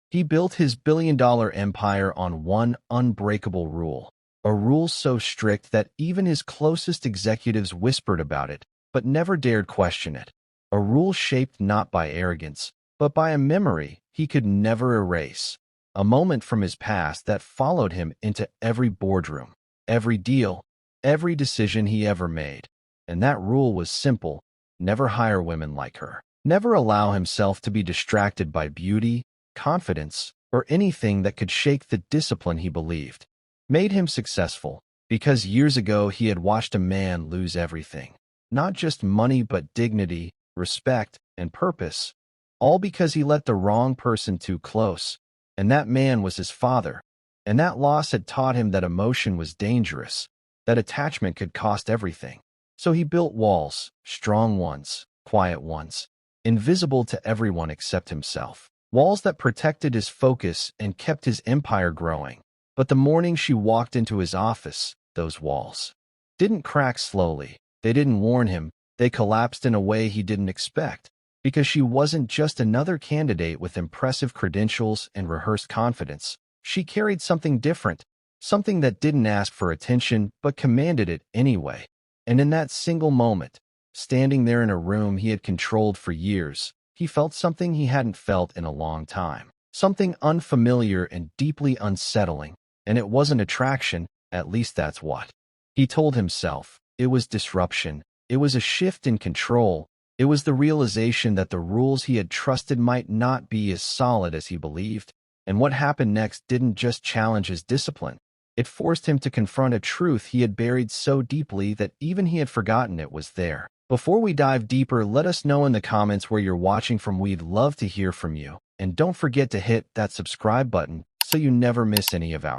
He built his billion-dollar empire on one unbreakable rule, a rule so strict that even his closest executives whispered about it, but never dared question it. A rule shaped not by arrogance, but by a memory he could never erase. A moment from his past that followed him into every boardroom, every deal, every decision he ever made. And that rule was simple: never hire women like her. Never allow himself to be distracted by beauty, confidence, or anything that could shake the discipline he believed made him successful, because years ago he had watched a man lose everything. Not just money, but dignity, respect, and purpose. All because he let the wrong person too close. And that man was his father. And that loss had taught him that emotion was dangerous, that attachment could cost everything. So he built walls, strong ones, quiet ones, invisible to everyone except himself. Walls that protected his focus and kept his empire growing. But the morning she walked into his office, those walls didn't crack slowly. They didn't warn him. They collapsed in a way he didn't expect. Because she wasn't just another candidate with impressive credentials and rehearsed confidence. She carried something different, something that didn't ask for attention but commanded it anyway. And in that single moment, standing there in a room he had controlled for years, he felt something he hadn't felt in a long time. Something unfamiliar and deeply unsettling. And it wasn't attraction, at least that's what he told himself. It was disruption. It was a shift in control. It was the realization that the rules he had trusted might not be as solid as he believed. And what happened next didn't just challenge his discipline. It forced him to confront a truth he had buried so deeply that even he had forgotten it was there. Before we dive deeper, let us know in the comments where you're watching from. We'd love to hear from you. And don't forget to hit that subscribe button so you never miss any of our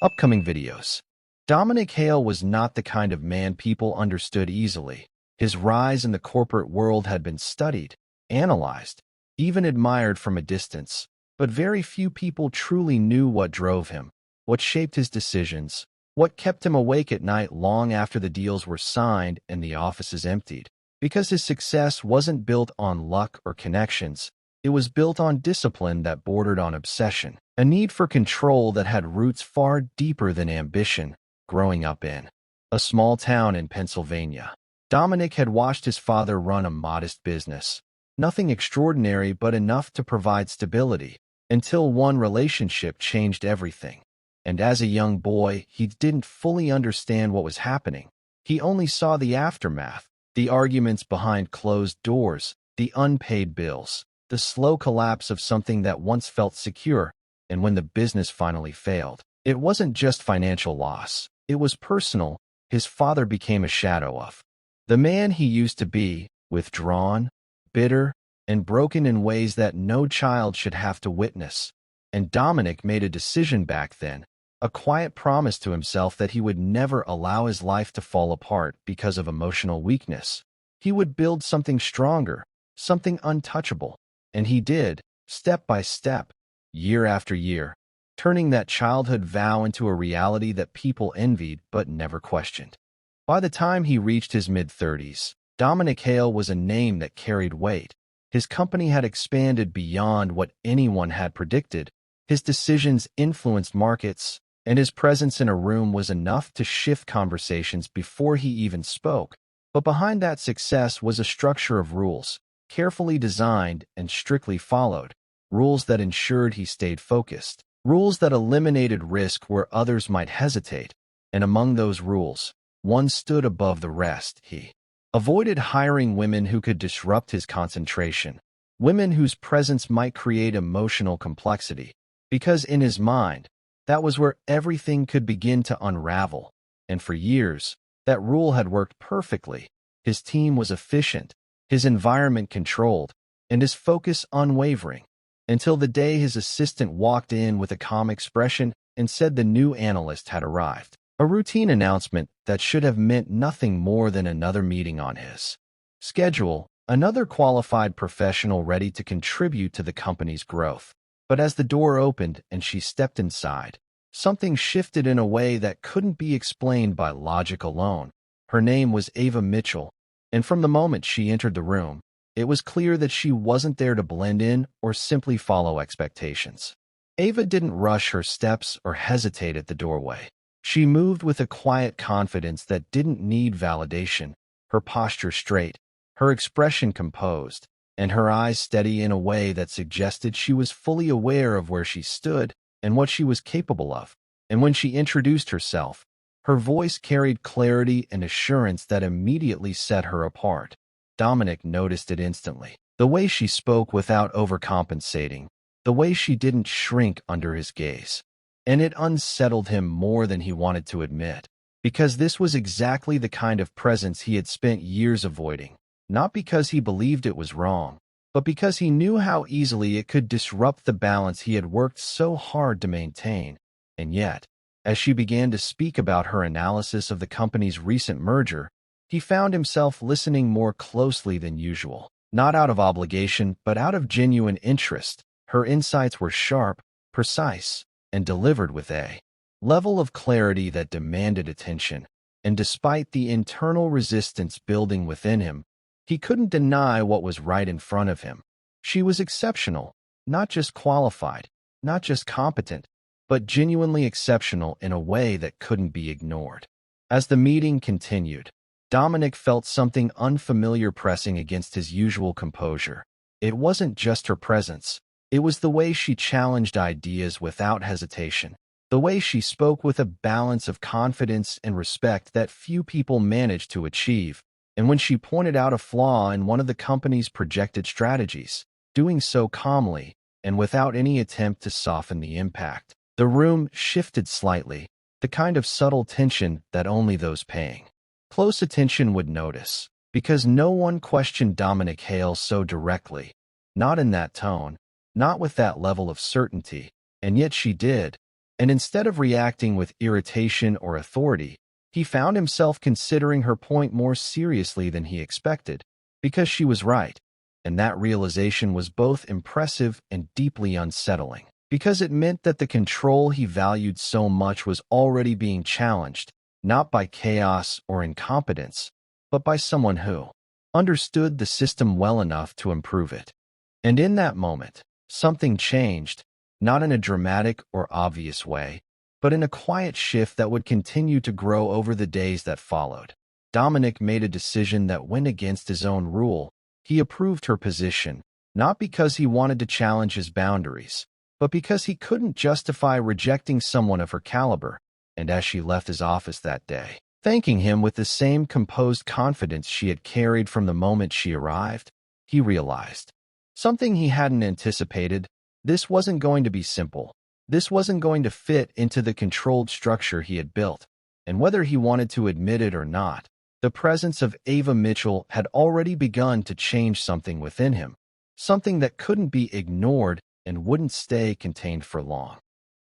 upcoming videos. Dominic Hale was not the kind of man people understood easily. His rise in the corporate world had been studied, analyzed, even admired from a distance, but very few people truly knew what drove him, what shaped his decisions, what kept him awake at night long after the deals were signed and the offices emptied. Because his success wasn't built on luck or connections, it was built on discipline that bordered on obsession, a need for control that had roots far deeper than ambition. Growing up in a small town in Pennsylvania, Dominic had watched his father run a modest business. Nothing extraordinary, but enough to provide stability, until one relationship changed everything. And as a young boy, he didn't fully understand what was happening. He only saw the aftermath, the arguments behind closed doors, the unpaid bills, the slow collapse of something that once felt secure. And when the business finally failed, it wasn't just financial loss. It was personal. His father became a shadow of the man he used to be, withdrawn, bitter, and broken in ways that no child should have to witness. And Dominic made a decision back then, a quiet promise to himself that he would never allow his life to fall apart because of emotional weakness. He would build something stronger, something untouchable. And he did, step by step, year after year, turning that childhood vow into a reality that people envied but never questioned. By the time he reached his mid-30s, Dominic Hale was a name that carried weight. His company had expanded beyond what anyone had predicted. His decisions influenced markets, and his presence in a room was enough to shift conversations before he even spoke. But behind that success was a structure of rules, carefully designed and strictly followed. Rules that ensured he stayed focused. Rules that eliminated risk where others might hesitate. And among those rules, one stood above the rest. He avoided hiring women who could disrupt his concentration, women whose presence might create emotional complexity, because in his mind, that was where everything could begin to unravel. And for years, that rule had worked perfectly. His team was efficient, his environment controlled, and his focus unwavering, until the day his assistant walked in with a calm expression and said the new analyst had arrived. A routine announcement that should have meant nothing more than another meeting on his schedule, another qualified professional ready to contribute to the company's growth. But as the door opened and she stepped inside, something shifted in a way that couldn't be explained by logic alone. Her name was Ava Mitchell, and from the moment she entered the room, it was clear that she wasn't there to blend in or simply follow expectations. Ava didn't rush her steps or hesitate at the doorway. She moved with a quiet confidence that didn't need validation, her posture straight, her expression composed, and her eyes steady in a way that suggested she was fully aware of where she stood and what she was capable of. And when she introduced herself, her voice carried clarity and assurance that immediately set her apart. Dominic noticed it instantly. The way she spoke without overcompensating, the way she didn't shrink under his gaze. And it unsettled him more than he wanted to admit, because this was exactly the kind of presence he had spent years avoiding, not because he believed it was wrong, but because he knew how easily it could disrupt the balance he had worked so hard to maintain. And yet, as she began to speak about her analysis of the company's recent merger, he found himself listening more closely than usual, not out of obligation, but out of genuine interest. Her insights were sharp, precise, and delivered with a level of clarity that demanded attention. And despite the internal resistance building within him, he couldn't deny what was right in front of him. She was exceptional, not just qualified, not just competent, but genuinely exceptional in a way that couldn't be ignored. As the meeting continued, Dominic felt something unfamiliar pressing against his usual composure. It wasn't just her presence. It was the way she challenged ideas without hesitation, the way she spoke with a balance of confidence and respect that few people manage to achieve, and when she pointed out a flaw in one of the company's projected strategies, doing so calmly and without any attempt to soften the impact. The room shifted slightly, the kind of subtle tension that only those paying close attention would notice, because no one questioned Dominic Hale so directly, not in that tone, not with that level of certainty, and yet she did. And instead of reacting with irritation or authority, he found himself considering her point more seriously than he expected, because she was right, and that realization was both impressive and deeply unsettling, because it meant that the control he valued so much was already being challenged, not by chaos or incompetence, but by someone who understood the system well enough to improve it. And in that moment, something changed, not in a dramatic or obvious way, but in a quiet shift that would continue to grow over the days that followed. Dominic made a decision that went against his own rule. He approved her position, not because he wanted to challenge his boundaries, but because he couldn't justify rejecting someone of her caliber. And as she left his office that day, thanking him with the same composed confidence she had carried from the moment she arrived, he realized something he hadn't anticipated. This wasn't going to be simple. This wasn't going to fit into the controlled structure he had built. And whether he wanted to admit it or not, the presence of Ava Mitchell had already begun to change something within him, something that couldn't be ignored and wouldn't stay contained for long.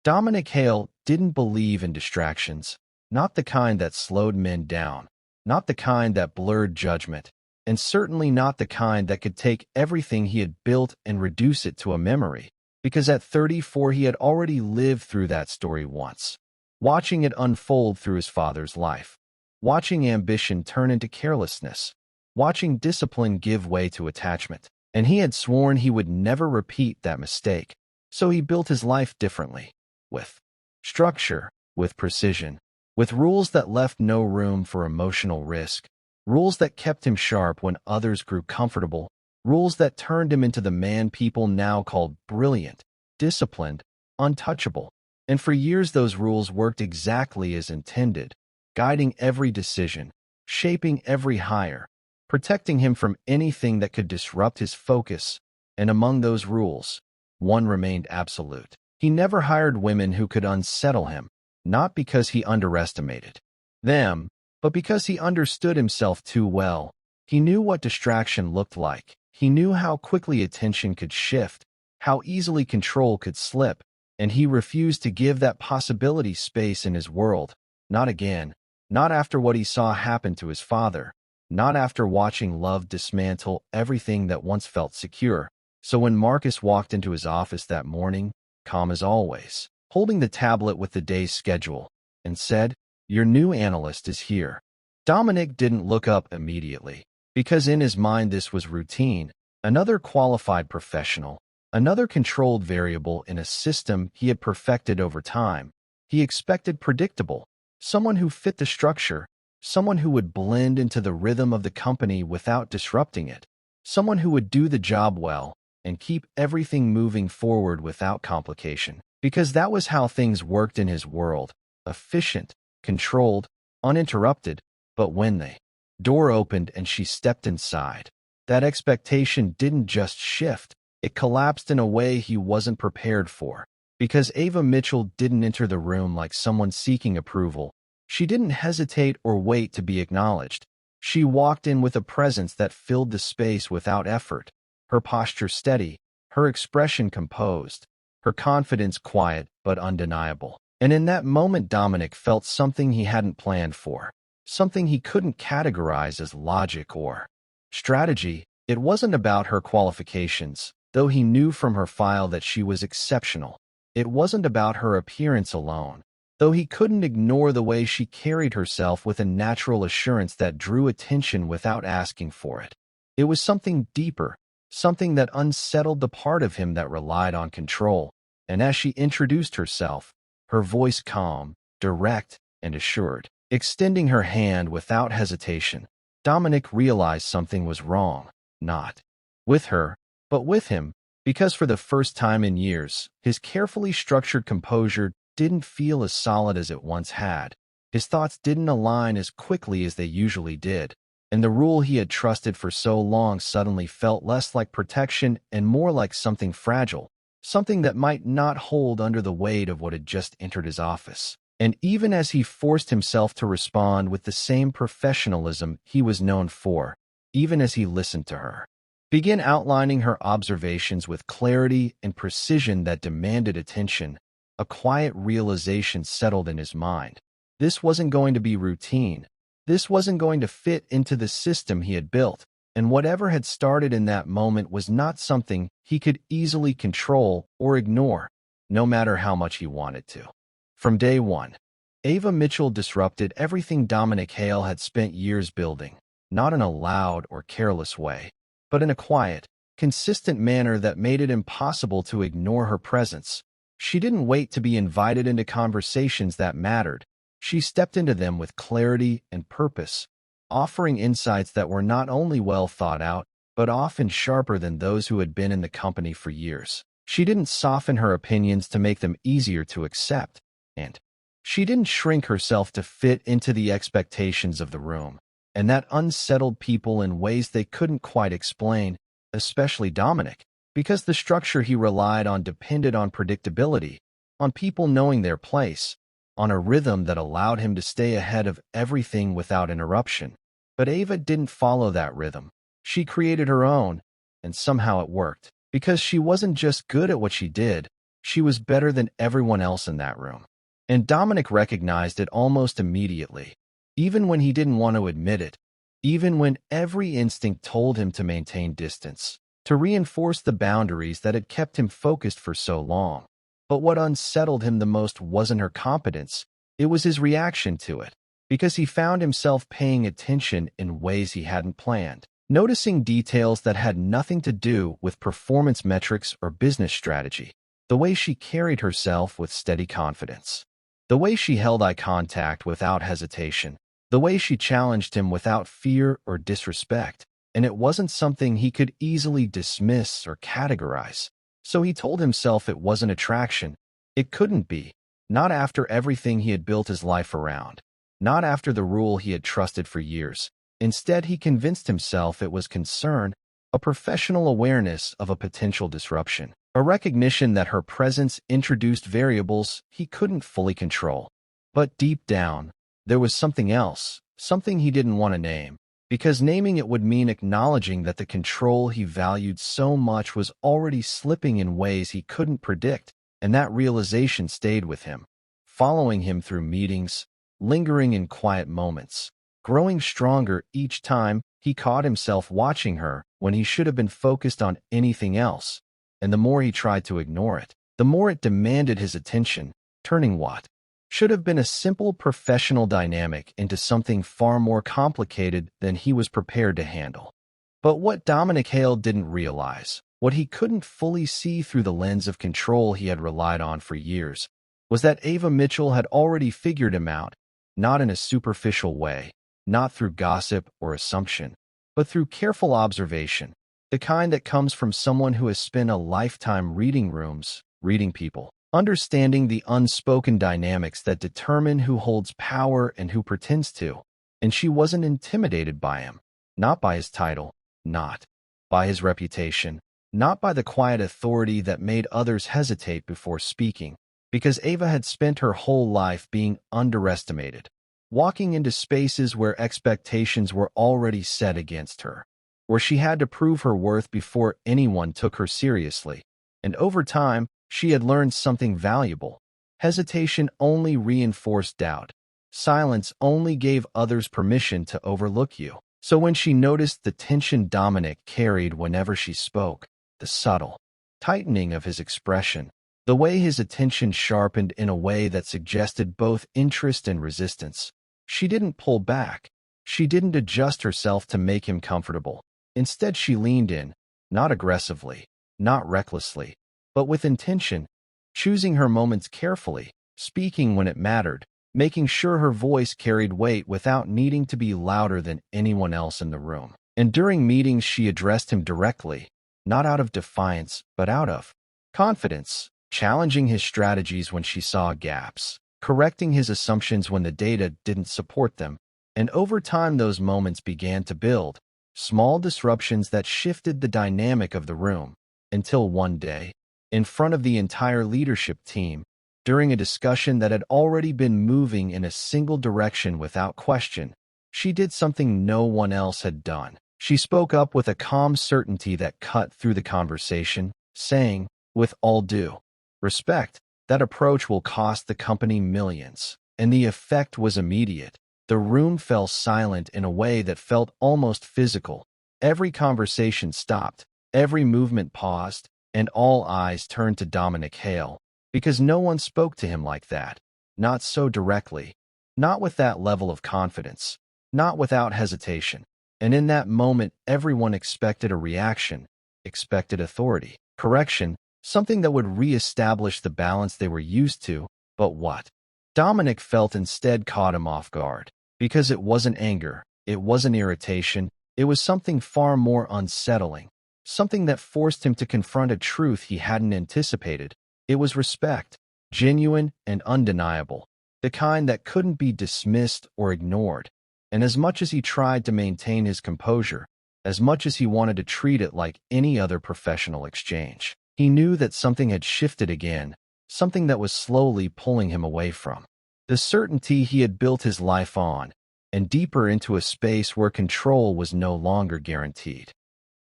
Dominic Hale didn't believe in distractions, not the kind that slowed men down, not the kind that blurred judgment, and certainly not the kind that could take everything he had built and reduce it to a memory, because at 34 he had already lived through that story once, watching it unfold through his father's life, watching ambition turn into carelessness, watching discipline give way to attachment, and he had sworn he would never repeat that mistake. So he built his life differently, with structure, with precision, with rules that left no room for emotional risk, rules that kept him sharp when others grew comfortable, rules that turned him into the man people now called brilliant, disciplined, untouchable. And for years those rules worked exactly as intended, guiding every decision, shaping every hire, protecting him from anything that could disrupt his focus. And among those rules, one remained absolute. He never hired women who could unsettle him, not because he underestimated them, but because he understood himself too well. He knew what distraction looked like. He knew how quickly attention could shift, how easily control could slip, and he refused to give that possibility space in his world. Not again. Not after what he saw happen to his father. Not after watching love dismantle everything that once felt secure. So when Marcus walked into his office that morning, calm as always, holding the tablet with the day's schedule, and said, "Your new analyst is here," Dominic didn't look up immediately, because in his mind this was routine. Another qualified professional, Another controlled variable in a system he had perfected over time. He expected predictable, someone who fit the structure, someone who would blend into the rhythm of the company without disrupting it, someone who would do the job well and keep everything moving forward without complication. Because that was how things worked in his world: efficient, controlled, uninterrupted. But when the door opened and she stepped inside, that expectation didn't just shift, it collapsed in a way he wasn't prepared for. Because Ava Mitchell didn't enter the room like someone seeking approval. She didn't hesitate or wait to be acknowledged. She walked in with a presence that filled the space without effort, her posture steady, her expression composed, her confidence quiet but undeniable. And in that moment, Dominic felt something he hadn't planned for, something he couldn't categorize as logic or strategy. It wasn't about her qualifications, though he knew from her file that she was exceptional. It wasn't about her appearance alone, though he couldn't ignore the way she carried herself with a natural assurance that drew attention without asking for it. It was something deeper, something that unsettled the part of him that relied on control. And as she introduced herself, her voice calm, direct, and assured, extending her hand without hesitation, Dominic realized something was wrong, not with her, but with him. Because for the first time in years, his carefully structured composure didn't feel as solid as it once had. His thoughts didn't align as quickly as they usually did, and the rule he had trusted for so long suddenly felt less like protection and more like something fragile, something that might not hold under the weight of what had just entered his office. And even as he forced himself to respond with the same professionalism he was known for, even as he listened to her begin outlining her observations with clarity and precision that demanded attention, a quiet realization settled in his mind. This wasn't going to be routine. This wasn't going to fit into the system he had built, and whatever had started in that moment was not something he could easily control or ignore, no matter how much he wanted to. From day one, Ava Mitchell disrupted everything Dominic Hale had spent years building, not in a loud or careless way, but in a quiet, consistent manner that made it impossible to ignore her presence. She didn't wait to be invited into conversations that mattered. She stepped into them with clarity and purpose, offering insights that were not only well thought out, but often sharper than those who had been in the company for years. She didn't soften her opinions to make them easier to accept, and she didn't shrink herself to fit into the expectations of the room. And that unsettled people in ways they couldn't quite explain, especially Dominic, because the structure he relied on depended on predictability, on people knowing their place, on a rhythm that allowed him to stay ahead of everything without interruption. But Ava didn't follow that rhythm. She created her own, and somehow it worked. Because she wasn't just good at what she did, she was better than everyone else in that room. And Dominic recognized it almost immediately. Even when he didn't want to admit it, even when every instinct told him to maintain distance, to reinforce the boundaries that had kept him focused for so long. But what unsettled him the most wasn't her competence, it was his reaction to it, because he found himself paying attention in ways he hadn't planned, noticing details that had nothing to do with performance metrics or business strategy, the way she carried herself with steady confidence, the way she held eye contact without hesitation, the way she challenged him without fear or disrespect. And it wasn't something he could easily dismiss or categorize. So he told himself it wasn't attraction. It couldn't be. Not after everything he had built his life around. Not after the rule he had trusted for years. Instead, he convinced himself it was concern, a professional awareness of a potential disruption, a recognition that her presence introduced variables he couldn't fully control. But deep down, there was something else, something he didn't want to name, because naming it would mean acknowledging that the control he valued so much was already slipping in ways he couldn't predict, and that realization stayed with him, following him through meetings, lingering in quiet moments, growing stronger each time he caught himself watching her when he should have been focused on anything else. And the more he tried to ignore it, the more it demanded his attention, turning what should have been a simple professional dynamic into something far more complicated than he was prepared to handle. But what Dominic Hale didn't realize What he couldn't fully see through the lens of control he had relied on for years was that Ava Mitchell had already figured him out, not in a superficial way, not through gossip or assumption, but through careful observation, the kind that comes from someone who has spent a lifetime reading rooms, reading people, understanding the unspoken dynamics that determine who holds power and who pretends to. And she wasn't intimidated by him, not by his title, not by his reputation, not by the quiet authority that made others hesitate before speaking, because Ava had spent her whole life being underestimated, walking into spaces where expectations were already set against her, where she had to prove her worth before anyone took her seriously. And over time, she had learned something valuable. Hesitation only reinforced doubt. Silence only gave others permission to overlook you. So when she noticed the tension Dominic carried whenever she spoke, the subtle tightening of his expression, the way his attention sharpened in a way that suggested both interest and resistance, she didn't pull back. She didn't adjust herself to make him comfortable. Instead, she leaned in, not aggressively, not recklessly, but with intention, choosing her moments carefully, speaking when it mattered, making sure her voice carried weight without needing to be louder than anyone else in the room. And during meetings, she addressed him directly, not out of defiance, but out of confidence, challenging his strategies when she saw gaps, correcting his assumptions when the data didn't support them. And over time, those moments began to build, small disruptions that shifted the dynamic of the room, until one day, in front of the entire leadership team, during a discussion that had already been moving in a single direction without question, she did something no one else had done. She spoke up with a calm certainty that cut through the conversation, saying, with all due respect, that approach will cost the company millions. And the effect was immediate. The room fell silent in a way that felt almost physical. Every conversation stopped, every movement paused, and all eyes turned to Dominic Hale, because no one spoke to him like that, not so directly, not with that level of confidence, not without hesitation. And in that moment, everyone expected a reaction, expected authority, correction, something that would reestablish the balance they were used to. But what Dominic felt instead caught him off guard, because it wasn't anger, it wasn't irritation, it was something far more unsettling, something that forced him to confront a truth he hadn't anticipated. It was respect, genuine and undeniable, the kind that couldn't be dismissed or ignored. And as much as he tried to maintain his composure, as much as he wanted to treat it like any other professional exchange, he knew that something had shifted again, something that was slowly pulling him away from the certainty he had built his life on, and deeper into a space where control was no longer guaranteed.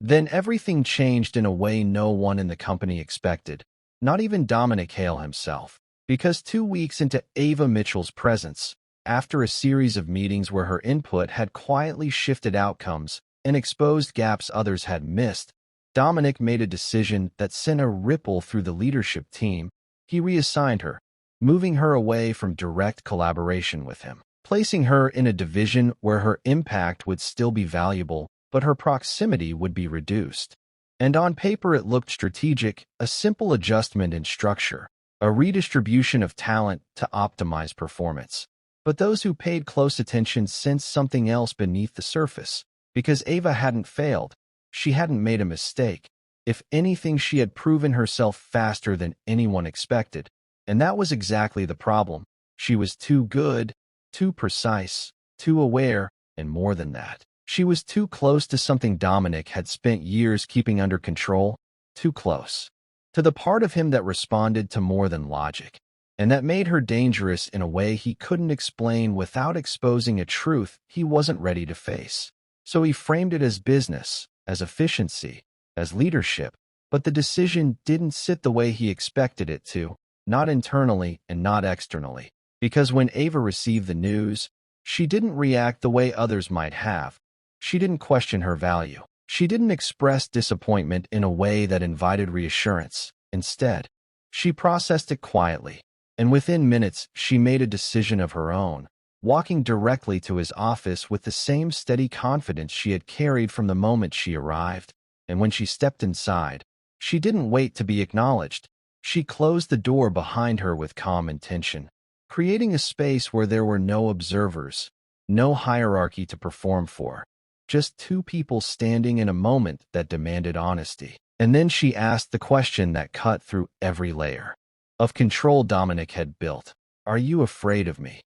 Then everything changed in a way no one in the company expected, not even Dominic Hale himself, because 2 weeks into Ava Mitchell's presence, after a series of meetings where her input had quietly shifted outcomes and exposed gaps others had missed, Dominic made a decision that sent a ripple through the leadership team. He reassigned her, moving her away from direct collaboration with him, placing her in a division where her impact would still be valuable, but her proximity would be reduced. And on paper it looked strategic, a simple adjustment in structure, a redistribution of talent to optimize performance. But those who paid close attention sensed something else beneath the surface, because Ava hadn't failed. She hadn't made a mistake. If anything, she had proven herself faster than anyone expected. And that was exactly the problem. She was too good, too precise, too aware, and more than that, she was too close to something Dominic had spent years keeping under control, too close to the part of him that responded to more than logic. And that made her dangerous in a way he couldn't explain without exposing a truth he wasn't ready to face. So he framed it as business, as efficiency, as leadership, but the decision didn't sit the way he expected it to, not internally and not externally. Because when Ava received the news, she didn't react the way others might have. She didn't question her value. She didn't express disappointment in a way that invited reassurance. Instead, she processed it quietly. And within minutes, she made a decision of her own, walking directly to his office with the same steady confidence she had carried from the moment she arrived. And when she stepped inside, She didn't wait to be acknowledged. She closed the door behind her with calm intention, creating a space where there were no observers, no hierarchy to perform for, just two people standing in a moment that demanded honesty. And then she asked the question that cut through every layer of control Dominic had built. Are you afraid of me?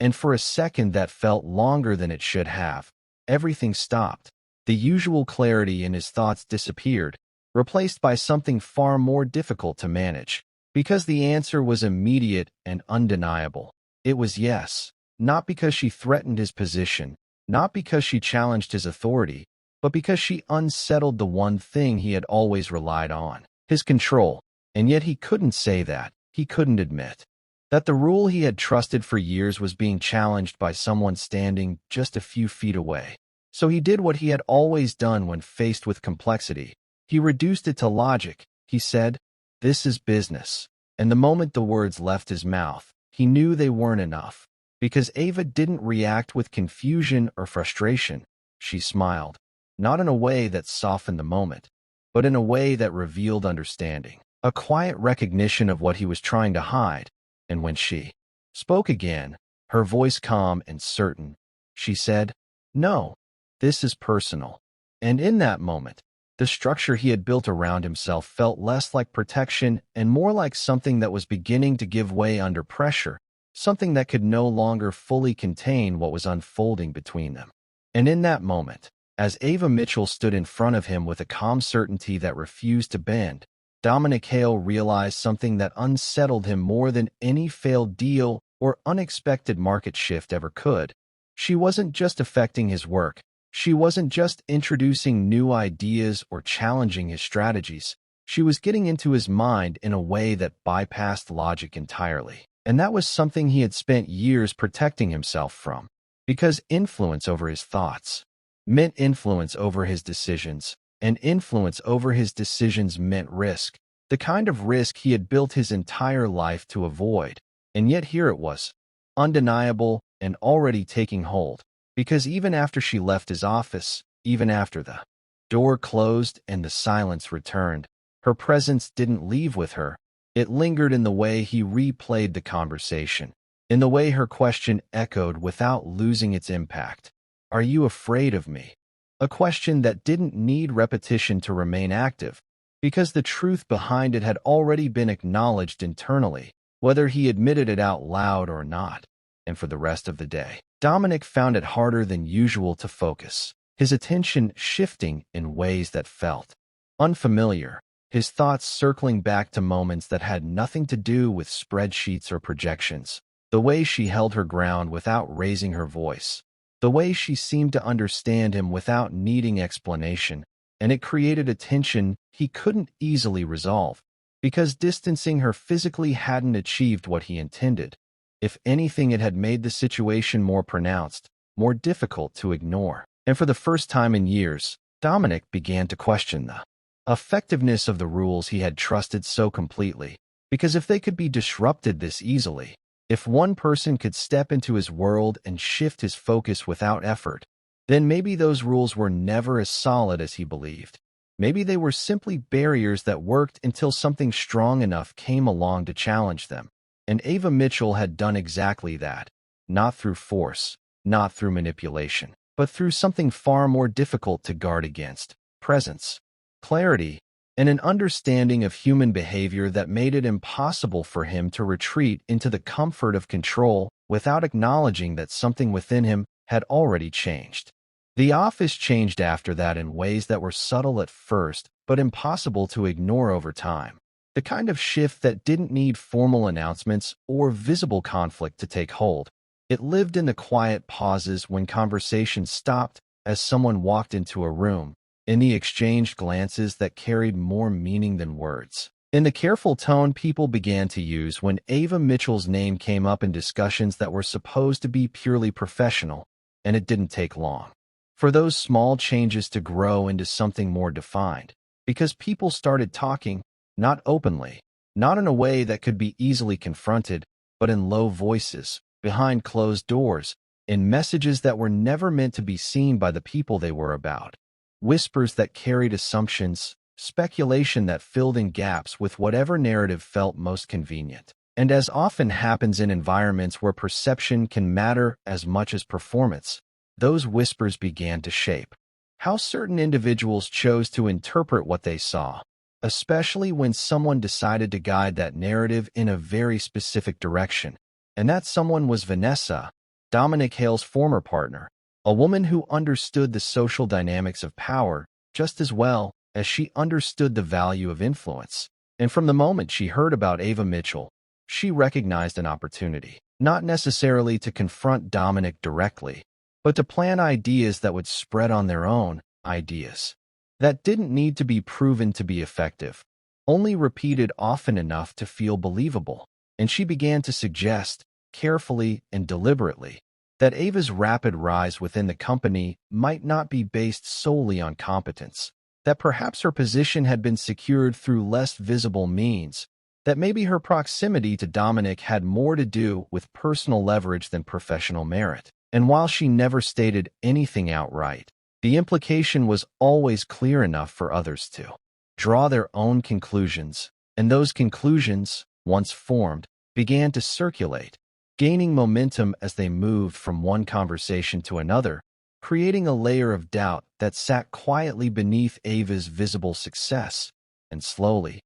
And for a second that felt longer than it should have. Everything stopped. The usual clarity in his thoughts disappeared, replaced by something far more difficult to manage. Because the answer was immediate and undeniable. It was yes. Not because she threatened his position, not because she challenged his authority, but because she unsettled the one thing he had always relied on, his control. And yet he couldn't say that. He couldn't admit that the rule he had trusted for years was being challenged by someone standing just a few feet away. So he did what he had always done when faced with complexity. He reduced it to logic. He said, "This is business." And the moment the words left his mouth, he knew they weren't enough. Because Ava didn't react with confusion or frustration. She smiled, not in a way that softened the moment, but in a way that revealed understanding, a quiet recognition of what he was trying to hide. And when she spoke again, her voice calm and certain, she said, "No, this is personal." And in that moment, the structure he had built around himself felt less like protection and more like something that was beginning to give way under pressure, something that could no longer fully contain what was unfolding between them. And in that moment, as Ava Mitchell stood in front of him with a calm certainty that refused to bend, Dominic Hale realized something that unsettled him more than any failed deal or unexpected market shift ever could. She wasn't just affecting his work. She wasn't just introducing new ideas or challenging his strategies. She was getting into his mind in a way that bypassed logic entirely. And that was something he had spent years protecting himself from. Because influence over his thoughts meant influence over his decisions, and influence over his decisions meant risk, the kind of risk he had built his entire life to avoid. And yet here it was, undeniable and already taking hold. Because even after she left his office, even after the door closed and the silence returned, her presence didn't leave with her. It lingered in the way he replayed the conversation, in the way her question echoed without losing its impact. Are you afraid of me? A question that didn't need repetition to remain active, because the truth behind it had already been acknowledged internally, whether he admitted it out loud or not. And for the rest of the day, Dominic found it harder than usual to focus, his attention shifting in ways that felt unfamiliar, his thoughts circling back to moments that had nothing to do with spreadsheets or projections, the way she held her ground without raising her voice, the way she seemed to understand him without needing explanation, and it created a tension he couldn't easily resolve, because distancing her physically hadn't achieved what he intended. If anything, it had made the situation more pronounced, more difficult to ignore. And for the first time in years, Dominic began to question the effectiveness of the rules he had trusted so completely. Because if they could be disrupted this easily, if one person could step into his world and shift his focus without effort, then maybe those rules were never as solid as he believed. Maybe they were simply barriers that worked until something strong enough came along to challenge them. And Ava Mitchell had done exactly that, not through force, not through manipulation, but through something far more difficult to guard against: presence, clarity, and an understanding of human behavior that made it impossible for him to retreat into the comfort of control without acknowledging that something within him had already changed. The office changed after that in ways that were subtle at first, but impossible to ignore over time. The kind of shift that didn't need formal announcements or visible conflict to take hold. It lived in the quiet pauses when conversations stopped as someone walked into a room, in the exchanged glances that carried more meaning than words, in the careful tone people began to use when Ava Mitchell's name came up in discussions that were supposed to be purely professional. And it didn't take long for those small changes to grow into something more defined, because people started talking, not openly, not in a way that could be easily confronted, but in low voices, behind closed doors, in messages that were never meant to be seen by the people they were about. Whispers that carried assumptions, speculation that filled in gaps with whatever narrative felt most convenient. And as often happens in environments where perception can matter as much as performance, those whispers began to shape how certain individuals chose to interpret what they saw, especially when someone decided to guide that narrative in a very specific direction. And that someone was Vanessa, Dominic Hale's former partner, a woman who understood the social dynamics of power just as well as she understood the value of influence. And from the moment she heard about Ava Mitchell, she recognized an opportunity, not necessarily to confront Dominic directly, but to plan ideas that would spread on their own, ideas that didn't need to be proven to be effective, only repeated often enough to feel believable. And she began to suggest, carefully and deliberately, that Ava's rapid rise within the company might not be based solely on competence, that perhaps her position had been secured through less visible means, that maybe her proximity to Dominic had more to do with personal leverage than professional merit. And while she never stated anything outright, the implication was always clear enough for others to draw their own conclusions, and those conclusions, once formed, began to circulate, gaining momentum as they moved from one conversation to another, creating a layer of doubt that sat quietly beneath Ava's visible success. And slowly,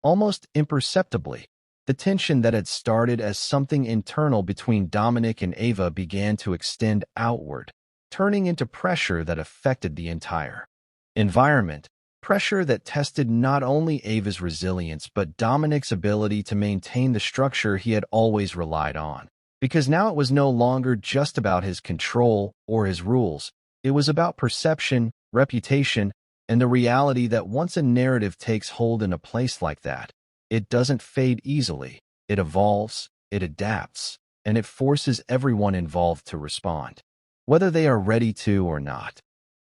almost imperceptibly, the tension that had started as something internal between Dominic and Ava began to extend outward, turning into pressure that affected the entire environment, pressure that tested not only Ava's resilience but Dominic's ability to maintain the structure he had always relied on. Because now it was no longer just about his control or his rules, it was about perception, reputation, and the reality that once a narrative takes hold in a place like that, it doesn't fade easily, it evolves, it adapts, and it forces everyone involved to respond, whether they are ready to or not.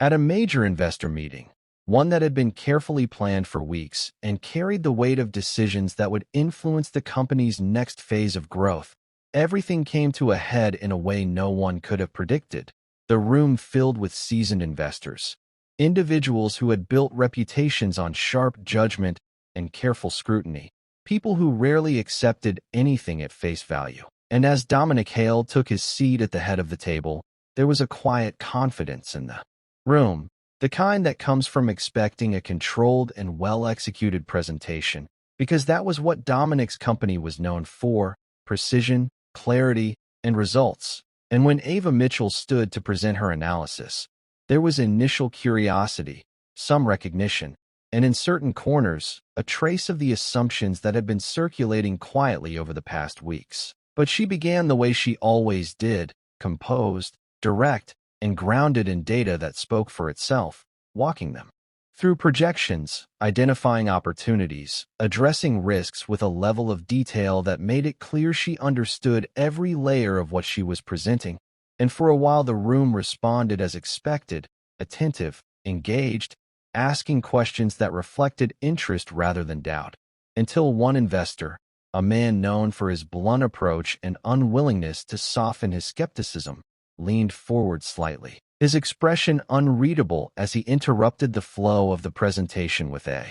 At a major investor meeting, one that had been carefully planned for weeks and carried the weight of decisions that would influence the company's next phase of growth, everything came to a head in a way no one could have predicted. The room filled with seasoned investors, individuals who had built reputations on sharp judgment and careful scrutiny, people who rarely accepted anything at face value. And as Dominic Hale took his seat at the head of the table, there was a quiet confidence in the room, the kind that comes from expecting a controlled and well-executed presentation, because that was what Dominic's company was known for: precision, clarity, and results. And when Ava Mitchell stood to present her analysis, there was initial curiosity, some recognition, and in certain corners, a trace of the assumptions that had been circulating quietly over the past weeks. But she began the way she always did, composed, direct, and grounded in data that spoke for itself, walking them through projections, identifying opportunities, addressing risks with a level of detail that made it clear she understood every layer of what she was presenting. And for a while the room responded as expected, attentive, engaged, asking questions that reflected interest rather than doubt, until one investor, a man known for his blunt approach and unwillingness to soften his skepticism, leaned forward slightly, his expression unreadable as he interrupted the flow of the presentation with a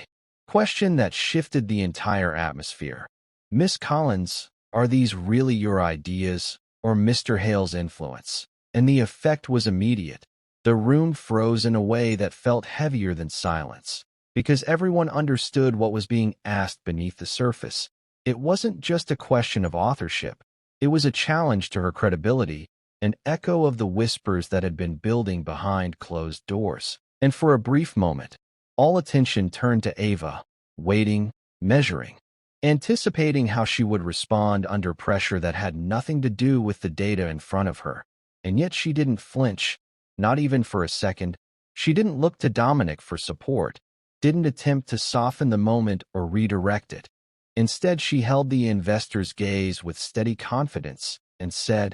question that shifted the entire atmosphere. "Miss Collins, are these really your ideas, or Mr. Hale's influence?" And the effect was immediate. The room froze in a way that felt heavier than silence, because everyone understood what was being asked beneath the surface. It wasn't just a question of authorship. It was a challenge to her credibility, an echo of the whispers that had been building behind closed doors. And for a brief moment, all attention turned to Ava, waiting, measuring, anticipating how she would respond under pressure that had nothing to do with the data in front of her. And yet she didn't flinch, not even for a second. She didn't look to Dominic for support, didn't attempt to soften the moment or redirect it. Instead, she held the investor's gaze with steady confidence and said,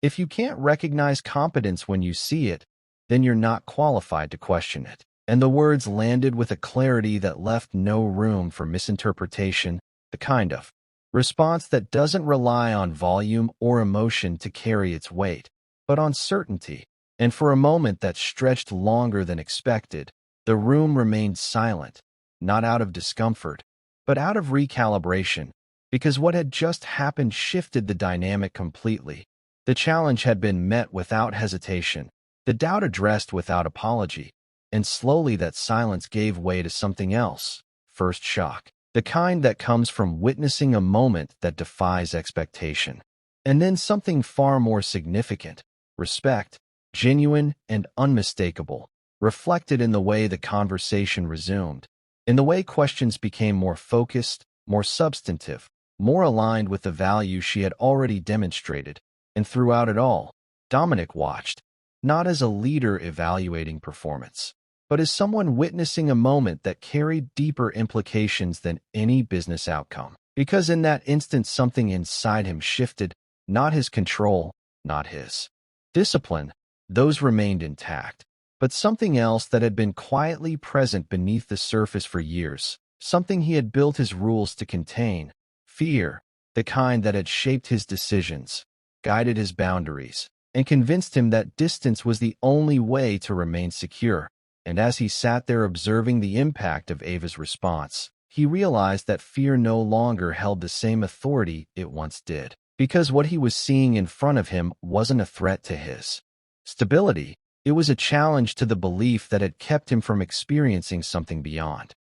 "If you can't recognize competence when you see it, then you're not qualified to question it." And the words landed with a clarity that left no room for misinterpretation, the kind of response that doesn't rely on volume or emotion to carry its weight, but on certainty. And for a moment that stretched longer than expected, the room remained silent, not out of discomfort, but out of recalibration, because what had just happened shifted the dynamic completely. The challenge had been met without hesitation, the doubt addressed without apology, and slowly that silence gave way to something else. First shock, the kind that comes from witnessing a moment that defies expectation. And then something far more significant, respect, genuine and unmistakable, reflected in the way the conversation resumed, in the way questions became more focused, more substantive, more aligned with the value she had already demonstrated. And throughout it all, Dominic watched, not as a leader evaluating performance, but as someone witnessing a moment that carried deeper implications than any business outcome. Because in that instant something inside him shifted, not his control, not his discipline, those remained intact, but something else that had been quietly present beneath the surface for years, something he had built his rules to contain, fear, the kind that had shaped his decisions, guided his boundaries, and convinced him that distance was the only way to remain secure. And as he sat there observing the impact of Ava's response, he realized that fear no longer held the same authority it once did, because what he was seeing in front of him wasn't a threat to his stability. It was a challenge to the belief that had kept him from experiencing something beyond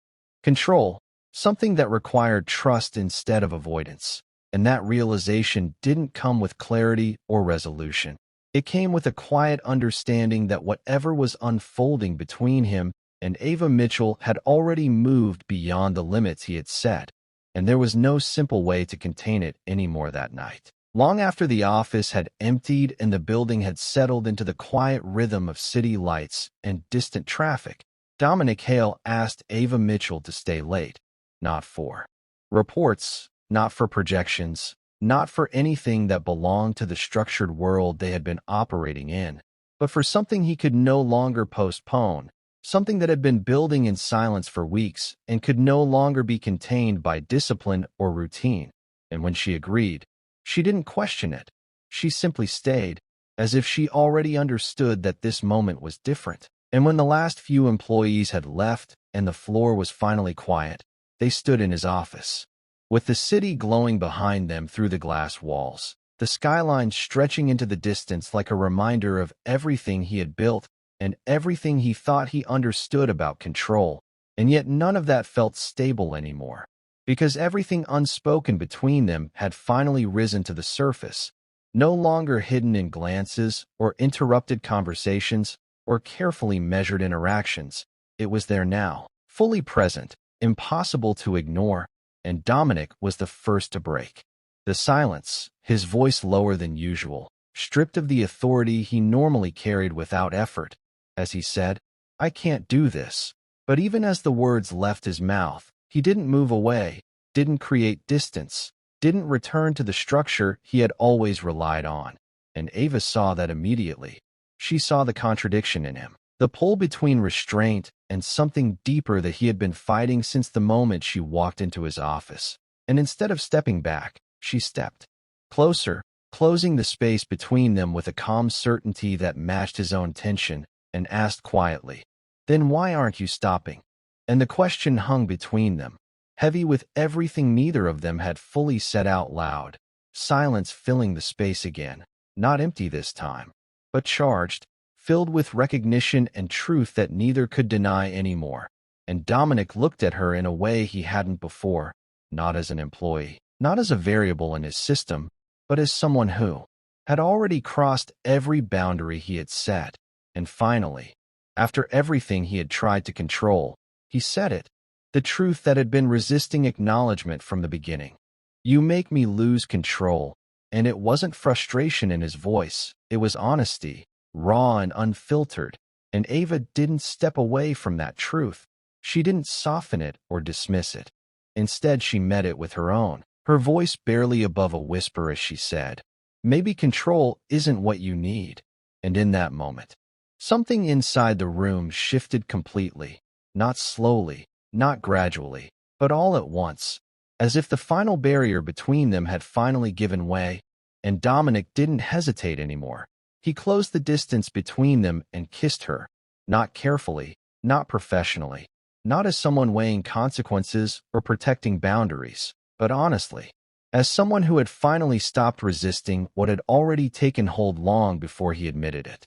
control, something that required trust instead of avoidance. And that realization didn't come with clarity or resolution. It came with a quiet understanding that whatever was unfolding between him and Ava Mitchell had already moved beyond the limits he had set, and there was no simple way to contain it anymore that night. Long after the office had emptied and the building had settled into the quiet rhythm of city lights and distant traffic, Dominic Hale asked Ava Mitchell to stay late, not for reports, not for projections, not for anything that belonged to the structured world they had been operating in, but for something he could no longer postpone, something that had been building in silence for weeks and could no longer be contained by discipline or routine. And when she agreed, she didn't question it. She simply stayed, as if she already understood that this moment was different. And when the last few employees had left and the floor was finally quiet, they stood in his office, with the city glowing behind them through the glass walls, the skyline stretching into the distance like a reminder of everything he had built and everything he thought he understood about control. And yet none of that felt stable anymore, because everything unspoken between them had finally risen to the surface, no longer hidden in glances or interrupted conversations or carefully measured interactions. It was there now, fully present, impossible to ignore, and Dominic was the first to break the silence, his voice lower than usual, stripped of the authority he normally carried without effort, as he said, "I can't do this." But even as the words left his mouth, he didn't move away, didn't create distance, didn't return to the structure he had always relied on. And Ava saw that immediately. She saw the contradiction in him, the pull between restraint and something deeper that he had been fighting since the moment she walked into his office. And instead of stepping back, she stepped closer, closing the space between them with a calm certainty that matched his own tension, and asked quietly, "Then why aren't you stopping?" And the question hung between them, heavy with everything neither of them had fully said out loud, silence filling the space again, not empty this time, but charged, filled with recognition and truth that neither could deny anymore. And Dominic looked at her in a way he hadn't before, not as an employee, not as a variable in his system, but as someone who had already crossed every boundary he had set. And finally, after everything he had tried to control, he said it, the truth that had been resisting acknowledgement from the beginning. "You make me lose control." And it wasn't frustration in his voice, it was honesty, raw and unfiltered. And Ava didn't step away from that truth. She didn't soften it or dismiss it. Instead, she met it with her own, her voice barely above a whisper as she said, "Maybe control isn't what you need." And in that moment, something inside the room shifted completely, not slowly, not gradually, but all at once, as if the final barrier between them had finally given way, and Dominic didn't hesitate anymore. He closed the distance between them and kissed her, not carefully, not professionally, not as someone weighing consequences or protecting boundaries, but honestly, as someone who had finally stopped resisting what had already taken hold long before he admitted it.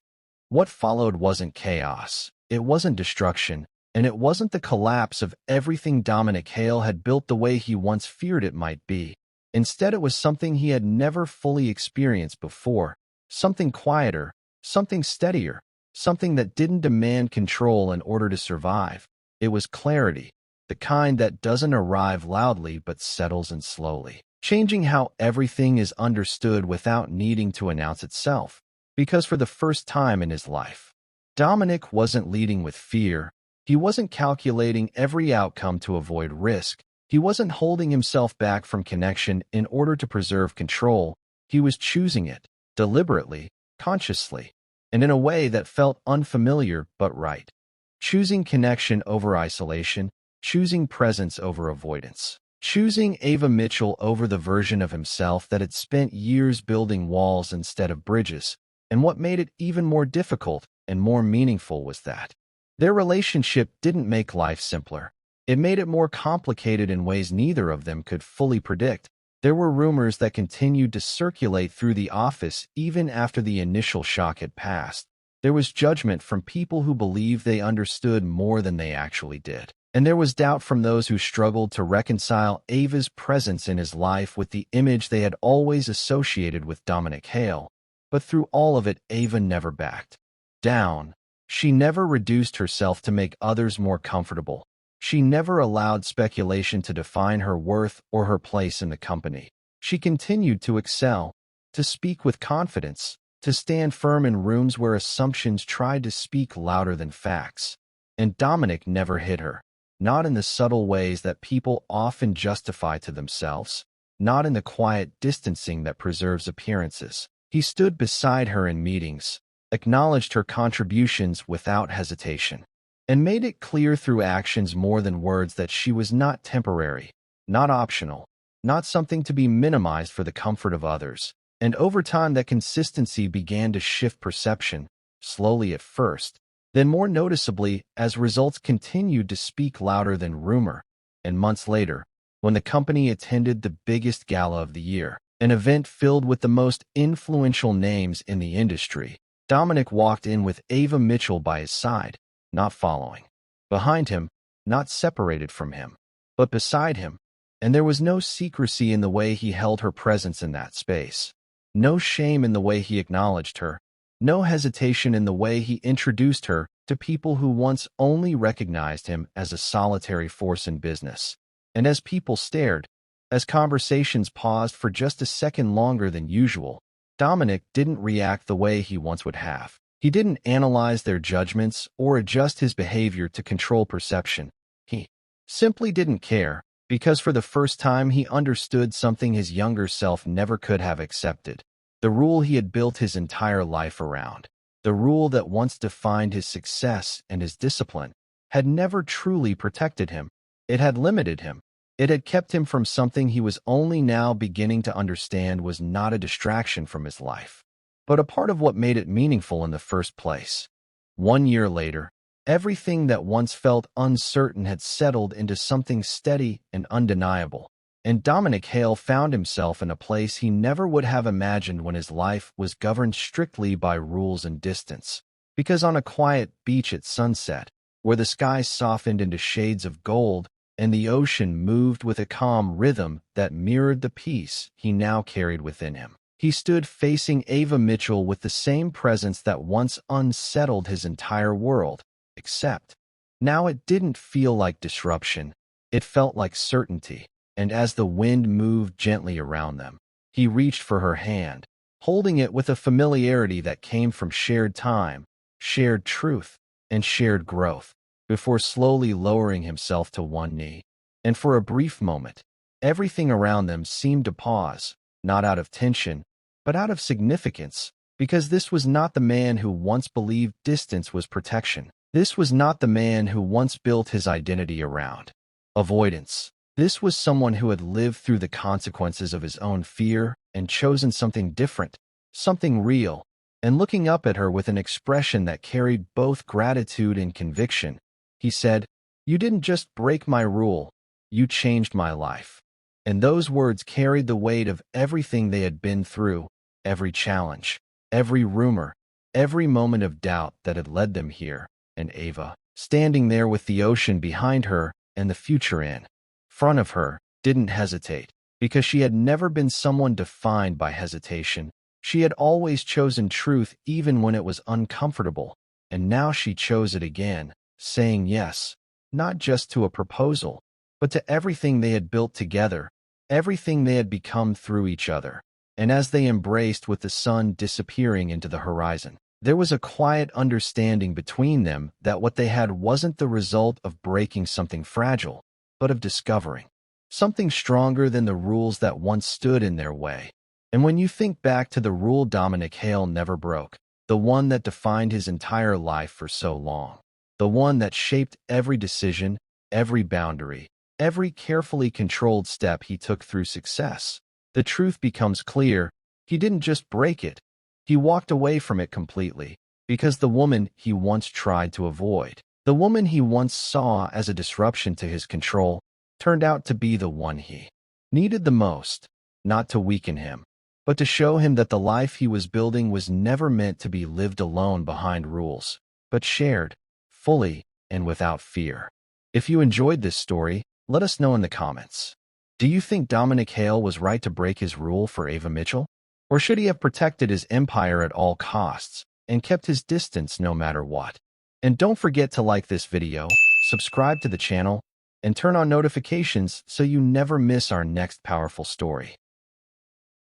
What followed wasn't chaos, it wasn't destruction, and it wasn't the collapse of everything Dominic Hale had built the way he once feared it might be. Instead, it was something he had never fully experienced before, something quieter, something steadier, something that didn't demand control in order to survive. It was clarity, the kind that doesn't arrive loudly but settles in slowly, changing how everything is understood without needing to announce itself. Because for the first time in his life, Dominic wasn't leading with fear. He wasn't calculating every outcome to avoid risk. He wasn't holding himself back from connection in order to preserve control. He was choosing it, deliberately, consciously, and in a way that felt unfamiliar but right. Choosing connection over isolation, choosing presence over avoidance, choosing Ava Mitchell over the version of himself that had spent years building walls instead of bridges. And what made it even more difficult and more meaningful was that their relationship didn't make life simpler. It made it more complicated in ways neither of them could fully predict. There were rumors that continued to circulate through the office even after the initial shock had passed. There was judgment from people who believed they understood more than they actually did. And there was doubt from those who struggled to reconcile Ava's presence in his life with the image they had always associated with Dominic Hale. But through all of it, Ava never backed down. She never reduced herself to make others more comfortable. She never allowed speculation to define her worth or her place in the company. She continued to excel, to speak with confidence, to stand firm in rooms where assumptions tried to speak louder than facts. And Dominic never hit her, not in the subtle ways that people often justify to themselves, not in the quiet distancing that preserves appearances. He stood beside her in meetings, acknowledged her contributions without hesitation, and made it clear through actions more than words that she was not temporary, not optional, not something to be minimized for the comfort of others. And over time, that consistency began to shift perception, slowly at first, then more noticeably as results continued to speak louder than rumor. And months later, when the company attended the biggest gala of the year, an event filled with the most influential names in the industry, Dominic walked in with Ava Mitchell by his side, not following behind him, not separated from him, but beside him. And there was no secrecy in the way he held her presence in that space, no shame in the way he acknowledged her, no hesitation in the way he introduced her to people who once only recognized him as a solitary force in business. And as people stared, as conversations paused for just a second longer than usual, Dominic didn't react the way he once would have. He didn't analyze their judgments or adjust his behavior to control perception. He simply didn't care, because for the first time he understood something his younger self never could have accepted. The rule he had built his entire life around, the rule that once defined his success and his discipline, had never truly protected him. It had limited him. It had kept him from something he was only now beginning to understand was not a distraction from his life, but a part of what made it meaningful in the first place. 1 year later, everything that once felt uncertain had settled into something steady and undeniable, and Dominic Hale found himself in a place he never would have imagined when his life was governed strictly by rules and distance. Because on a quiet beach at sunset, where the sky softened into shades of gold, and the ocean moved with a calm rhythm that mirrored the peace he now carried within him, he stood facing Ava Mitchell with the same presence that once unsettled his entire world, except now it didn't feel like disruption, it felt like certainty. And as the wind moved gently around them, he reached for her hand, holding it with a familiarity that came from shared time, shared truth, and shared growth, before slowly lowering himself to one knee. And for a brief moment, everything around them seemed to pause, not out of tension, but out of significance, because this was not the man who once believed distance was protection. This was not the man who once built his identity around avoidance. This was someone who had lived through the consequences of his own fear and chosen something different, something real. And looking up at her with an expression that carried both gratitude and conviction, he said, You didn't just break my rule, you changed my life." And those words carried the weight of everything they had been through, every challenge, every rumor, every moment of doubt that had led them here. And Ava, standing there with the ocean behind her and the future in front of her, didn't hesitate, because she had never been someone defined by hesitation. She had always chosen truth even when it was uncomfortable, and now she chose it again, saying yes, not just to a proposal, but to everything they had built together, everything they had become through each other. And as they embraced with the sun disappearing into the horizon, there was a quiet understanding between them that what they had wasn't the result of breaking something fragile, but of discovering something stronger than the rules that once stood in their way. And when you think back to the rule Dominic Hale never broke, the one that defined his entire life for so long, the one that shaped every decision, every boundary, every carefully controlled step he took through success, the truth becomes clear. He didn't just break it, he walked away from it completely, because the woman he once tried to avoid, the woman he once saw as a disruption to his control, turned out to be the one he needed the most, not to weaken him, but to show him that the life he was building was never meant to be lived alone behind rules, but shared, fully, and without fear. If you enjoyed this story, let us know in the comments. Do you think Dominic Hale was right to break his rule for Ava Mitchell? Or should he have protected his empire at all costs and kept his distance no matter what? And don't forget to like this video, subscribe to the channel, and turn on notifications so you never miss our next powerful story.